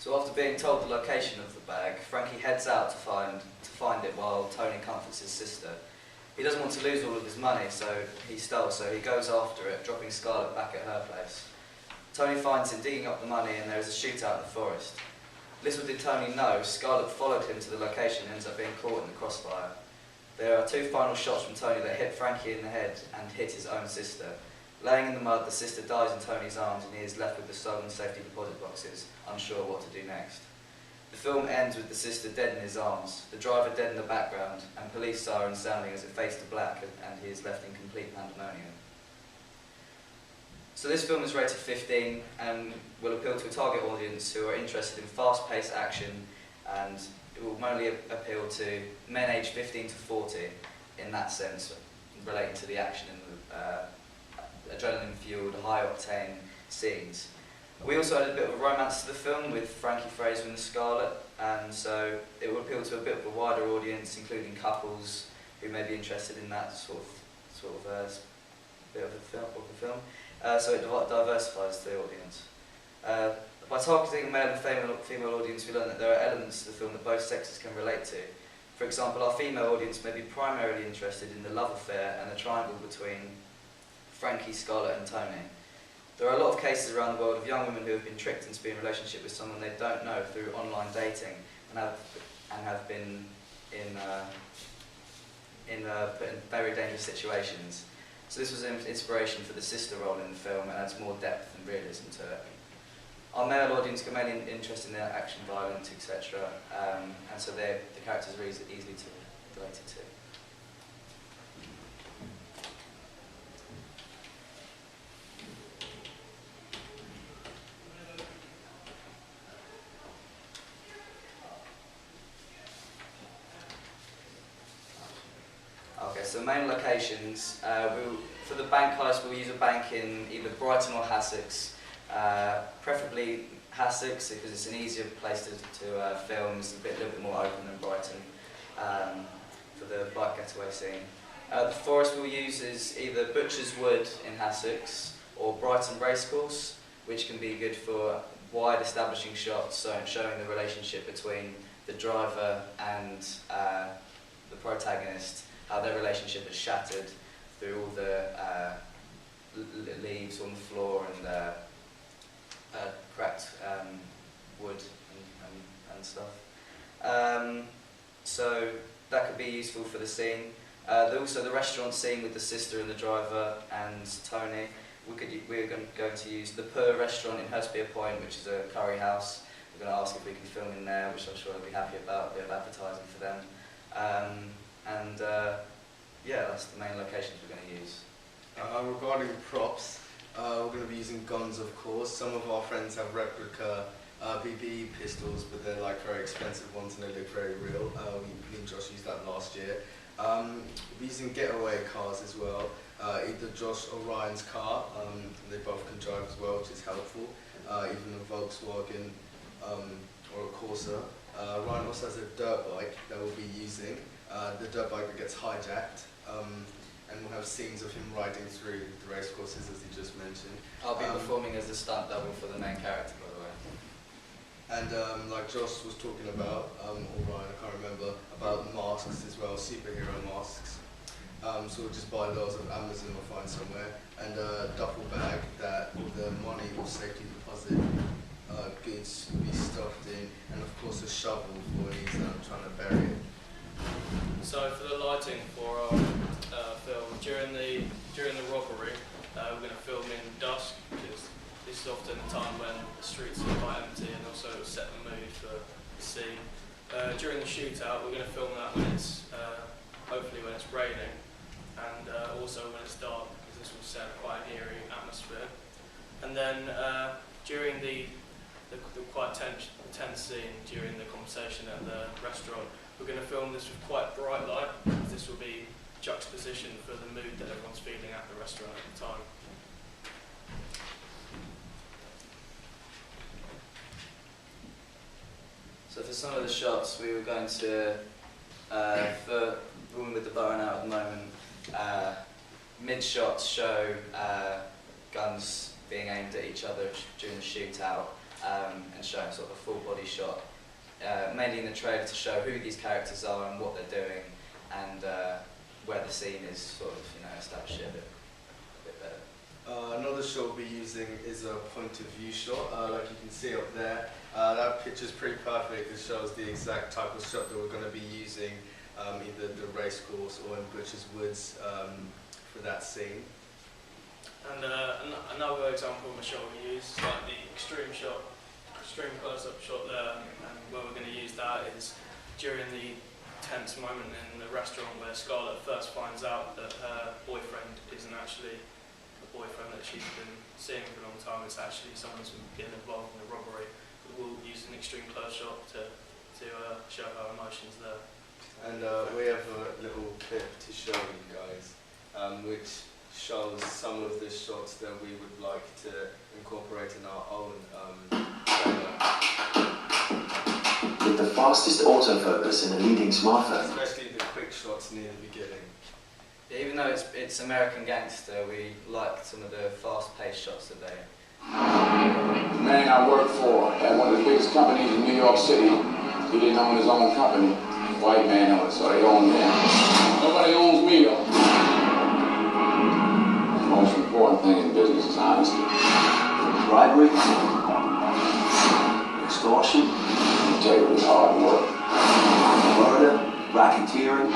So after being told the location of the bag, Frankie heads out to find it while Tony comforts his sister. He doesn't want to lose all of his money he stole, so he goes after it, dropping Scarlett back at her place. Tony finds him digging up the money and there is a shootout in the forest. Little did Tony know, Scarlett followed him to the location and ends up being caught in the crossfire. There are two final shots from Tony that hit Frankie in the head and hit his own sister. Laying in the mud, the sister dies in Tony's arms and he is left with the stolen safety deposit boxes, unsure what to do next. The film ends with the sister dead in his arms, the driver dead in the background, and police sirens sounding as it fades to black and he is left in complete pandemonium. So this film is rated 15 and will appeal to a target audience who are interested in fast-paced action, and it will mainly appeal to men aged 15 to 40 in that sense, relating to the action and the adrenaline-fueled, high-octane scenes. We also added a bit of a romance to the film with Frankie Fraser and the Scarlett, and so it will appeal to a bit of a wider audience, including couples who may be interested in that sort of bit of the film. So it diversifies the audience. By targeting a male and female audience, we learn that there are elements to the film that both sexes can relate to. For example, our female audience may be primarily interested in the love affair and the triangle between Frankie, Scarlett and Tony. There are a lot of cases around the world of young women who have been tricked into being in a relationship with someone they don't know through online dating and have been put in very dangerous situations. So this was an inspiration for the sister role in the film and adds more depth and realism to it. Our male audience are mainly interested in their action, violence, etc. And so the characters are easily related to. Okay, so main locations. For the bank heist, we'll use a bank in either Brighton or Hassocks. Preferably Hassocks because it's an easier place to film. It's a little bit more open than Brighton for the bike getaway scene. The forest we'll use is either Butcher's Wood in Hassocks or Brighton Racecourse, which can be good for wide establishing shots, so showing the relationship between the driver and the protagonist, how their relationship is shattered through all the leaves on the floor and cracked wood and stuff. So that could be useful for the scene. Also the restaurant scene with the sister and the driver and Tony. We're going to use the Pur restaurant in Hurstpier Point, which is a curry house. We're going to ask if we can film in there, which I'm sure they'll be happy about, a bit of advertising for them. Yeah, that's the main locations we're going to use. Regarding props, we're going to be using guns, of course. Some of our friends have replica BB pistols, but they're like very expensive ones and they look very real. Me and Josh used that last year. We're using getaway cars as well. Either Josh or Ryan's car, they both can drive as well, which is helpful. Even a Volkswagen or a Corsa. Ryan also has a dirt bike that we'll be using. The dirt bike that gets hijacked. And we'll have scenes of him riding through the race courses, as he just mentioned. I'll be performing as the stunt double for the main character, by the way. And like Josh was talking about, or Ryan, I can't remember, about masks as well, superhero masks. So we'll just buy those on Amazon or find somewhere, and a duffel bag that the money or safety deposit goods will be stuffed in, and of course a shovel for when he's trying to bury it. So for the lighting for our film, during the robbery, we're going to film in dusk because this is often a time when the streets are quite empty and also set the mood for the scene. During the shootout, we're going to film that when it's hopefully when it's raining, and also when it's dark because this will set quite an eerie atmosphere. And then during the quite tense scene during the conversation at the restaurant, we're going to film this with quite bright light. This will be juxtaposition for the mood that everyone's feeling at the restaurant at the time. So for some of the shots, we were going to, for Woman with the Bow and Arrow at the moment, mid-shots show guns being aimed at each other during the shootout. and showing sort of a full body shot, mainly in the trailer to show who these characters are and what they're doing, and where the scene is sort of, you know, established a bit better. Another shot we'll be using is a point of view shot, like you can see up there. That picture's pretty perfect. It shows the exact type of shot that we're going to be using, either the race course or in Butcher's Woods for that scene. And another example of a shot we use is like the extreme shot, extreme close-up shot there, and where we're going to use that is during the tense moment in the restaurant where Scarlett first finds out that her boyfriend isn't actually the boyfriend that she's been seeing for a long time. It's actually someone who's been involved in the robbery. We'll use an extreme close shot to show her emotions there. And we have a little clip to show you guys, which shows some of the shots that we would like to incorporate in our own trailer. With the fastest autofocus in a leading smartphone. Especially the quick shots near the beginning. Yeah, even though it's American Gangster, we like some of the fast-paced shots that they. The man I worked for at one of the biggest companies in New York City, he didn't own his own company. White man owned it, so they owned him. Nobody owns me though. The most important thing in business is honesty. Bribery, extortion, Integrity, hard work, murder, racketeering.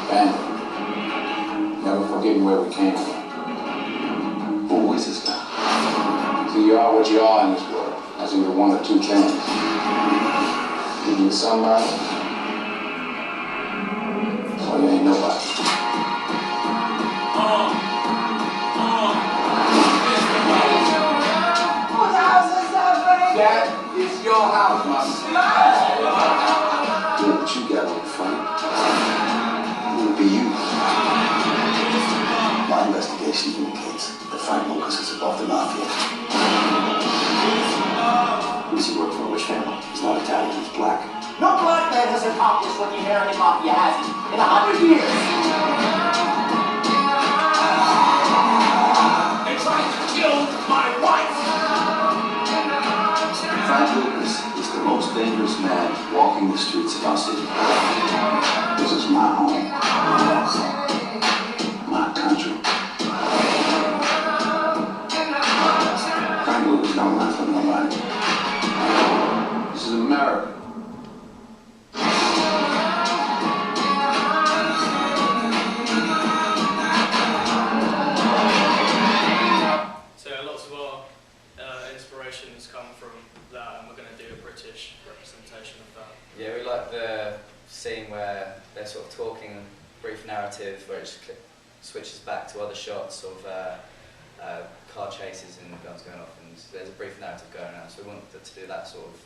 bandit. Never forgetting where we came from. Who is this guy? So you are what you are in this world. That's either one or two things. Either you're somebody, or you ain't nobody. That is your house, my son. What you got on the front will be you. My investigation indicates that Frank Lucas is above the mafia. Who does he work for? Which family? He's not Italian, he's black. No black man has accomplished what the American mafia has in 100 years. They tried to kill my wife. Frank Lucas is the most dangerous man walking the streets of our city. This is my home. My country. Frank Lucas don't run from nobody. This is America. So lots of our inspirations come from that, and we're going to do a British representation of that. Yeah, we like the scene where they're sort of talking, brief narrative where it switches back to other shots of car chases and guns going off, and there's a brief narrative going on. So we wanted to do that sort of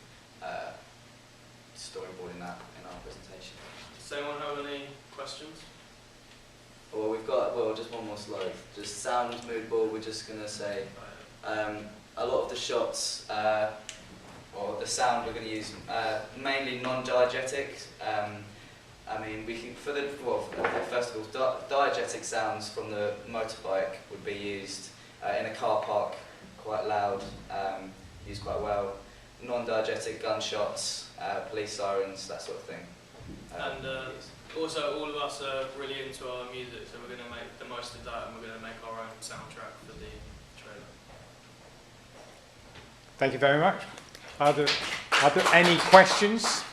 storyboard in our presentation. Does anyone have any questions? Well, we've got just one more slide. Just sound mood board. We're just gonna say a lot of the shots, or the sound we're going to use mainly non-diegetic. I mean, we can first of all, diegetic sounds from the motorbike would be used in a car park, quite loud, used quite well. Non-diegetic gunshots, police sirens, that sort of thing. And also, all of us are really into our music, so we're going to make the most of that, and we're going to make our own soundtrack for the trailer. Thank you very much. Are there any questions?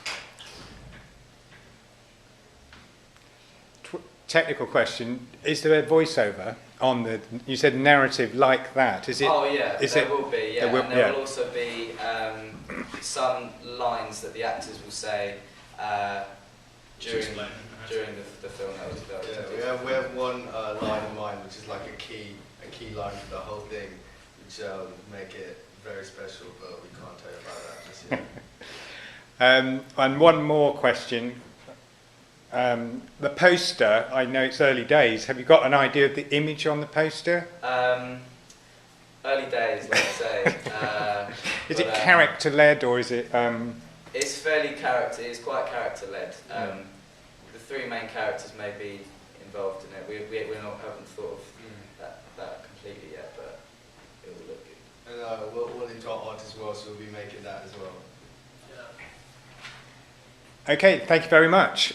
Technical question: is there a voiceover on the? You said narrative like that. Is it? Oh yeah, is there it, will be. Yeah, there will, and there will also be some lines that the actors will say during the film that was developed. Yeah, we have one line in mind, which is like a key line for the whole thing, which will make it very special, but we can't tell you about that just yet. And one more question. The poster, I know it's early days. Have you got an idea of the image on the poster? Early days, let's say. Is it character-led or is it... It's fairly it's quite character-led. The three main characters may be involved in it. We haven't thought of that completely yet, but it will look good. And we're all into art as well, so we'll be making that as well. Yeah. Okay, thank you very much.